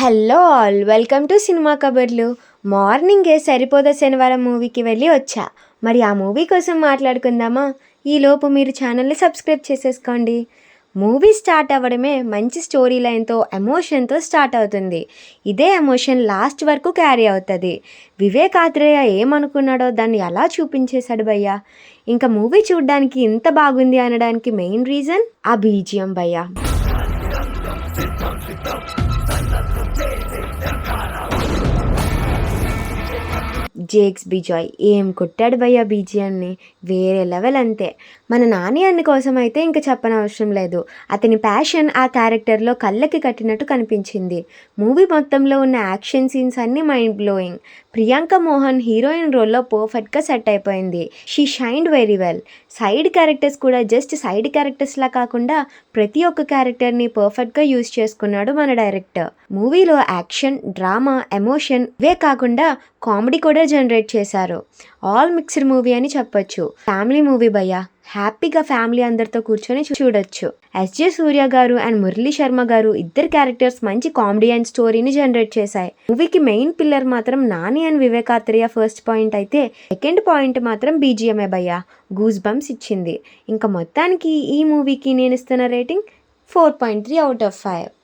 Hello all, welcome to cinema కబర్లు. మార్నింగే సరిపోదా శనివారం మూవీకి వెళ్ళి వచ్చా. మరి ఆ మూవీ కోసం మాట్లాడుకుందామా? ఈలోపు మీరు ఛానల్ని సబ్స్క్రైబ్ చేసేసుకోండి. మూవీ స్టార్ట్ అవ్వడమే మంచి స్టోరీ లైన్తో, ఎమోషన్తో స్టార్ట్ అవుతుంది. ఇదే ఎమోషన్ లాస్ట్ వరకు క్యారీ అవుతుంది. వివేక్ ఆత్రేయ ఏమనుకున్నాడో దాన్ని ఎలా చూపించేశాడు భయ్యా. ఇంకా మూవీ చూడడానికి ఇంత బాగుంది అనడానికి మెయిన్ రీజన్ ఆ బీజిఎం భయ్యా. జేక్స్ బిజాయ్ ఏం కొట్టాడు భయ్యా బీజిఎంని, వేరే లెవెల్ అంతే. మన నాని అన్న కోసం అయితే ఇంకా చెప్పనవసరం లేదు. అతని ప్యాషన్ ఆ క్యారెక్టర్లో కళ్ళకి కట్టినట్టు కనిపించింది. మూవీ మొత్తంలో ఉన్న యాక్షన్ సీన్స్ అన్నీ mind blowing. Priyanka Mohan heroine రోల్లో పర్ఫెక్ట్గా సెట్ అయిపోయింది. She shined very well. Side characters కూడా జస్ట్ సైడ్ క్యారెక్టర్స్లా కాకుండా ప్రతి ఒక్క క్యారెక్టర్ని పర్ఫెక్ట్గా యూజ్ చేసుకున్నాడు మన డైరెక్టర్. మూవీలో యాక్షన్, డ్రామా, ఎమోషన్ ఇవే కాకుండా కామెడీ కూడా జనరేట్ చేశారు. ఆల్ మిక్స్డ్ మూవీ అని చెప్పొచ్చు. ఫ్యామిలీ మూవీ భయ్యా. హ్యాపీగా ఫ్యామిలీ అందరితో కూర్చొని చూడొచ్చు. ఎస్జే సూర్య గారు అండ్ మురళీ శర్మ గారు ఇద్దరు క్యారెక్టర్స్ మంచి కామెడీ అండ్ స్టోరీని జనరేట్ చేశాయి. మూవీకి మెయిన్ పిల్లర్ మాత్రం Nani and Vivek Athreya first point అయితే, సెకండ్ పాయింట్ మాత్రం బీజిఎంఏ భయ్యా. గూస్ బంప్స్ ఇచ్చింది. ఇంకా మొత్తానికి ఈ మూవీకి నేను ఇస్తున్న రేటింగ్ 4.3 out of 5.